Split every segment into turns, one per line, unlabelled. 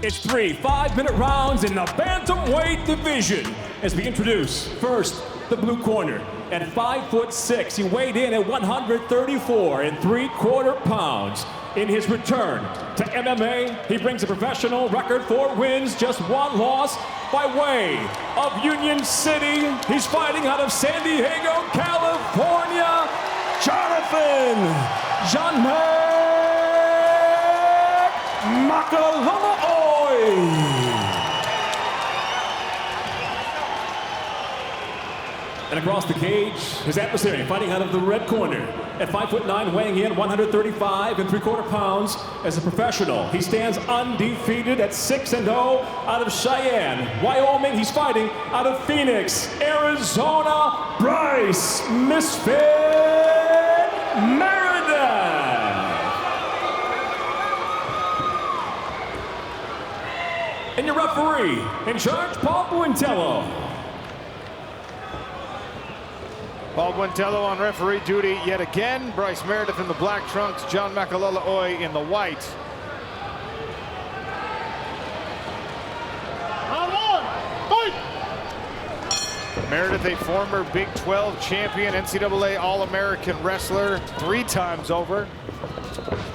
It's 3 5-minute rounds in the Bantamweight division as we introduce first the blue corner. At 5'6", he weighed in at 134 3/4 pounds. In his return to MMA, he brings a professional record, 4 wins, just 1 loss. By way of Union City, he's fighting out of San Diego, California, John MaCalolooy. And across the cage, his adversary fighting out of the red corner. At 5'9", weighing in 135 3/4 pounds. As a professional, he stands undefeated at 6-0 out of Cheyenne, Wyoming. He's fighting out of Phoenix, Arizona, Bryce Meredith. And your referee in charge, Paul Buentello.
Paul Buentello on referee duty yet again. Bryce Meredith in the black trunks, John MaCalolooy in the white. Meredith, a former Big 12 champion, NCAA All-American wrestler, 3 times over.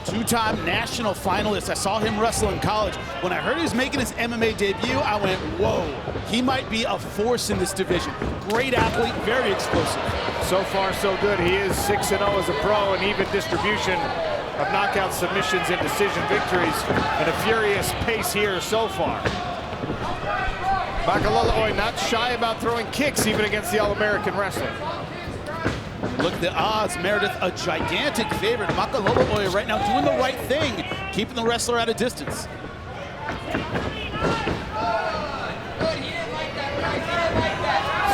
2-time national finalist. I saw him wrestle in college. When I heard he was making his MMA debut, I went, whoa, he might be a force in this division. Great athlete, very explosive.
So far, so good. He is 6-0 as a pro, and even distribution of knockout submissions and decision victories, and a furious pace here so far. MaCalolooy not shy about throwing kicks even against the All-American wrestler.
Look at the odds. Meredith, a gigantic favorite. MaCalolooy right now doing the right thing, keeping the wrestler at a distance.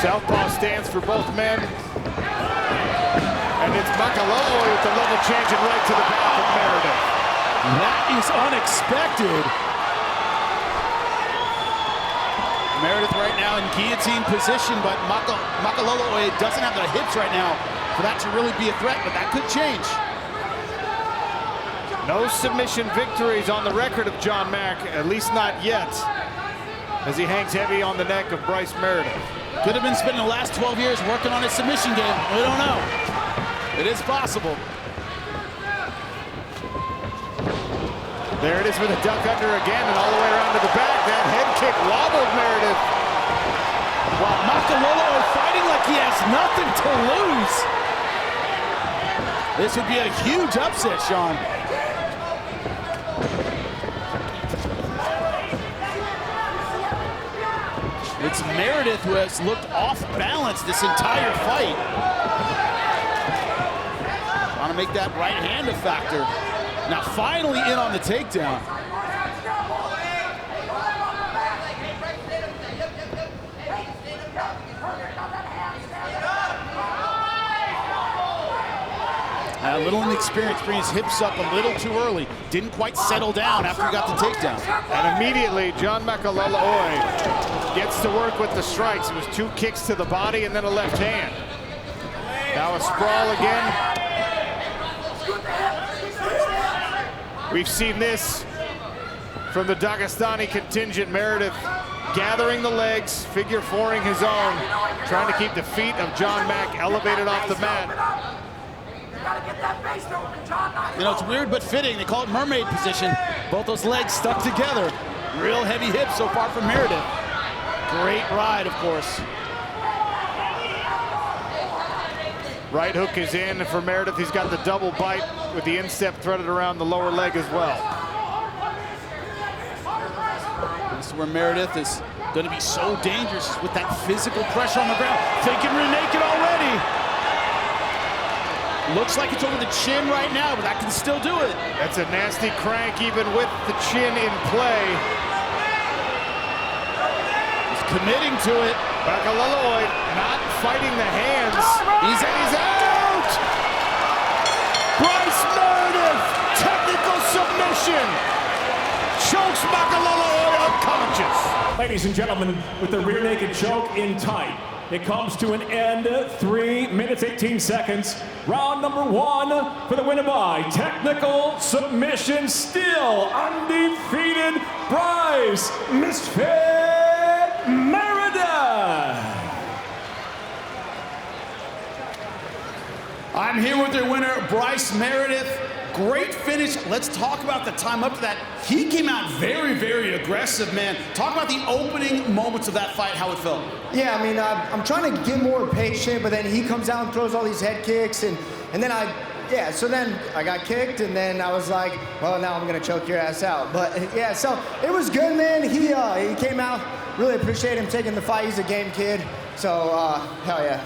Southpaw stands for both men. And it's MaCalolooy with the level change and right to the back of Meredith.
That is unexpected. Meredith right now in guillotine position, but MaCalolooy doesn't have the hips right now for that to really be a threat, but that could change.
No submission victories on the record of John Mac, at least not yet, as he hangs heavy on the neck of Bryce Meredith.
Could have been spending the last 12 years working on his submission game. We don't know. It is possible.
There it is with a duck under again, and all the way around to the back. That head kick wobbled Meredith.
Wow, MaCalolooy fighting like he has nothing to lose. This would be a huge upset, Sean. It's Meredith who has looked off balance this entire fight. Want to make that right hand a factor. Now finally in on the takedown. A little inexperienced, bringing his hips up a little too early. Didn't quite settle down after he got the takedown.
And immediately, John MaCalolooy gets to work with the strikes. It was 2 kicks to the body and then a left hand. Now a sprawl again. We've seen this from the Dagestani contingent. Meredith gathering the legs, figure 4ing his own, trying to keep the feet of John Mac elevated off the mat.
You know, it's weird but fitting. They call it mermaid position. Both those legs stuck together. Real heavy hips so far from Meredith. Great ride, of course.
Right hook is in for Meredith. He's got the double bite with the instep threaded around the lower leg as well.
This is where Meredith is going to be so dangerous with that physical pressure on the ground. Thinking rear naked already. Looks like it's over the chin right now, but that can still do it.
That's a nasty crank even with the chin in play.
He's committing to it.
MaCalolooy not fighting the hands. He's out! Bryce Meredith, technical submission. Chokes MaCalolooy unconscious.
Ladies and gentlemen, with the rear naked choke in tight, it comes to an end, 3 minutes, 18 seconds. Round number 1 for the winner by technical submission, still undefeated, Bryce "Misfit" Meredith.
I'm here with their winner, Bryce Meredith. Great finish. Let's talk about the time up to that. He came out very, very aggressive, man. Talk about the opening moments of that fight, how it felt.
Yeah, I mean, I'm trying to get more patient, but then he comes out and throws all these head kicks, and then so then I got kicked, and then I was like, well, now I'm gonna choke your ass out. But yeah, so it was good, man. He came out, really appreciate him taking the fight. He's a game kid, so hell yeah.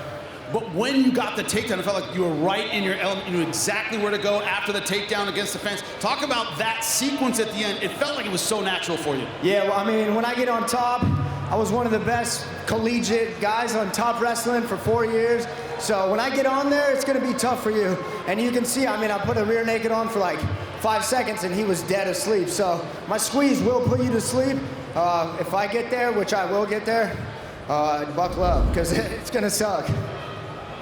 But when you got the takedown, it felt like you were right in your element. You knew exactly where to go after the takedown against the fence. Talk about that sequence at the end. It felt like it was so natural for you.
Yeah, well, I mean, when I get on top, I was one of the best collegiate guys on Top Wrestling for 4 years. So when I get on there, it's gonna be tough for you. And you can see, I mean, I put a rear naked on for like 5 seconds and he was dead asleep. So my squeeze will put you to sleep. If I get there, which I will get there, buckle up, because it's gonna suck.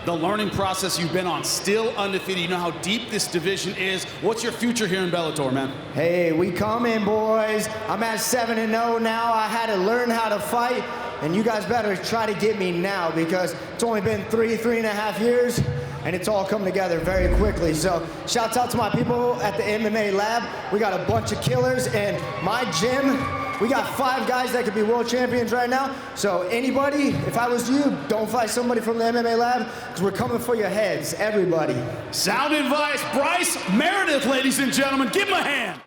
The learning process you've been on, still undefeated. You know how deep this division is. What's your future here in Bellator, man?
Hey, we coming, boys. I'm at 7-0 now. I had to learn how to fight, and you guys better try to get me now because it's only been 3.5 years, and it's all come together very quickly. So shouts out to my people at the MMA lab. We got a bunch of killers, and my gym, we got 5 guys that could be world champions right now. So anybody, if I was you, don't fight somebody from the MMA lab because we're coming for your heads, everybody.
Sound advice, Bryce Meredith, ladies and gentlemen. Give him a hand.